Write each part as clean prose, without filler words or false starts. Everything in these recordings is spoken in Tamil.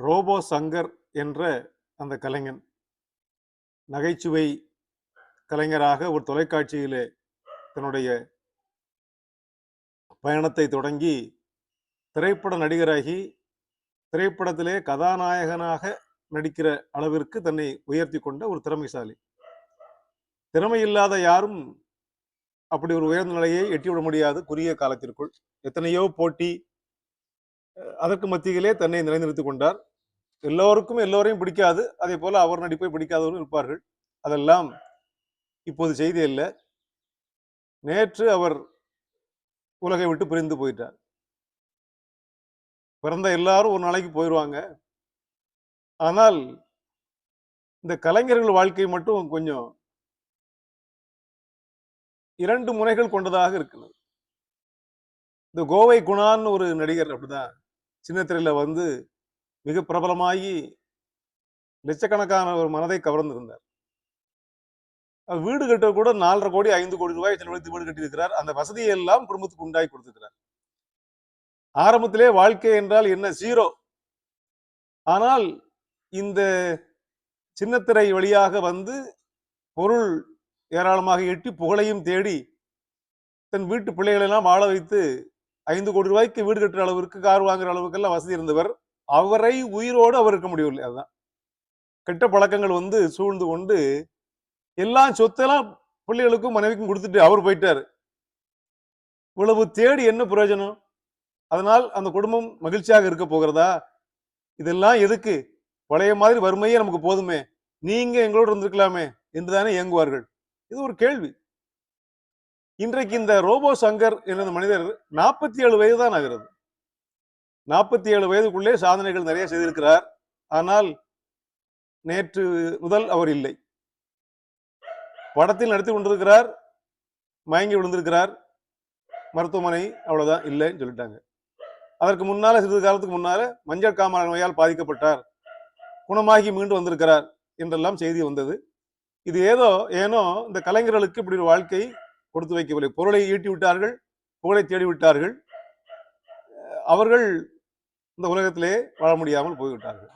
ரோபோ சங்கர் என்ற அந்த கலைஞன் நகைச்சுவை கலைஞராக ஒரு தொலைக்காட்சியிலே தன்னுடைய பயணத்தை தொடங்கி திரைப்பட நடிகராகி திரைப்படத்திலே கதாநாயகனாக நடிக்கிற அளவிற்கு தன்னை உயர்த்தி கொண்ட ஒரு திறமைசாலி. திறமை இல்லாத யாரும் அப்படி ஒரு உயர்ந்த நிலையை எட்டிவிட முடியாது குறுகிய காலத்திற்குள். எத்தனையோ போட்டி, அதற்கு மத்தியிலே தன்னை நிலைநிறுத்திக் கொண்டார். எல்லோருக்கும் எல்லோரையும் பிடிக்காது. அதே போல அவர் நடிப்பை பிடிக்காதவர்களும் இருப்பார்கள். அதெல்லாம் இப்போது செய்தி அல்ல. நேற்று அவர் உலகை விட்டு பிரிந்து போயிட்டார். பிறந்த எல்லாரும் ஒரு நாளைக்கு போயிடுவாங்க. ஆனால் இந்த கலைஞர்கள் வாழ்க்கை மட்டும் கொஞ்சம் 2 முனைகள் கொண்டதாக இருக்கிறது. இந்த கோவை குணான்னு ஒரு நடிகர் அப்படிதான் சின்ன திரையில வந்து மிக பிரபலமாகி லட்சக்கணக்கான ஒரு மனதை கவர்ந்திருந்தார். வீடு கட்ட கூட 4,5 கோடி 5 கோடி ரூபாய் செலவழித்து வீடு கட்டியிருக்கிறார். அந்த வசதியை எல்லாம் குடும்பத்துக்கு உண்டாக்கி கொடுத்திருக்கிறார். ஆரம்பத்திலே வாழ்க்கை என்றால் என்ன ஜீரோ. ஆனால் இந்த சின்னத்திரை வழியாக வந்து பொருள் ஏராளமாக எட்டி புகழையும் தேடி தன் வீட்டு பிள்ளைகளை எல்லாம் வாழ வைத்து 5 கோடி ரூபாய்க்கு வீடு கட்டுற அளவிற்கு கார் வாங்குற அளவுக்கு எல்லாம் வசதி இருந்தவர். அவரை உயிரோடு அவர் இருக்க முடியவில்லை. அதுதான் கெட்ட பழக்கங்கள் வந்து சூழ்ந்து கொண்டு எல்லாம் சொத்தெல்லாம் பிள்ளைகளுக்கும் மனைவிக்கும் கொடுத்துட்டு அவர் போயிட்டாரு. இவ்வளவு தேடி என்ன பிரயோஜனம்? அதனால் அந்த குடும்பம் மகிழ்ச்சியாக இருக்க போகிறதா? இதெல்லாம் எதுக்கு? பழைய மாதிரி வறுமையே நமக்கு போதுமே, நீங்க எங்களோடு இருந்திருக்கலாமே என்றுதானே இயங்குவார்கள். இது ஒரு கேள்வி. இன்றைக்கு இந்த ரோபோ சங்கர் என்ற மனிதர் 47 வயது தான் ஆகிறது. 47 வயதுக்குள்ளே சாதனைகள் நிறைய செய்திருக்கிறார். ஆனால் நேற்று முதல் அவர் இல்லை. படத்தில் நடித்துக் கொண்டிருக்கிறார், மயங்கி விழுந்திருக்கிறார், மருத்துவமனை அவ்வளவுதான் இல்லைன்னு சொல்லிட்டாங்க. அதற்கு முன்னால சிறிது காலத்துக்கு முன்னால மஞ்சள் காமாலை நோயால் பாதிக்கப்பட்டார், குணமாகி மீண்டு வந்திருக்கிறார் என்றெல்லாம் செய்தி வந்தது. இது ஏனோ இந்த கலைஞர்களுக்கு இப்படி ஒரு வாழ்க்கை கொடுத்து வைக்கவில்லை. பொருளை ஈட்டி விட்டார்கள், புகழை தேடி விட்டார்கள். அவர்கள் இந்த உலகத்திலே வாழ முடியாமல் போய்விட்டார்கள்.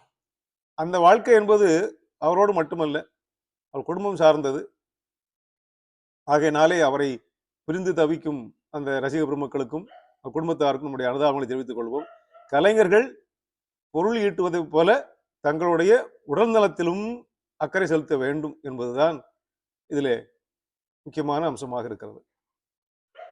அந்த வாழ்க்கை என்பது அவரோடு மட்டுமல்ல, அவர் குடும்பம் சார்ந்தது. ஆகையினாலே அவரை பிரிந்து தவிக்கும் அந்த ரசிக பெருமக்களுக்கும் குடும்பத்தாருக்கும் நம்முடைய அனுதாபங்களை தெரிவித்துக் கொள்வோம். கலைஞர்கள் பொருள் ஈட்டுவதைப் போல தங்களுடைய உடல் நலத்திலும் அக்கறை செலுத்த வேண்டும் என்பதுதான் இதிலே முக்கியமான அம்சமாக இருக்கிறது.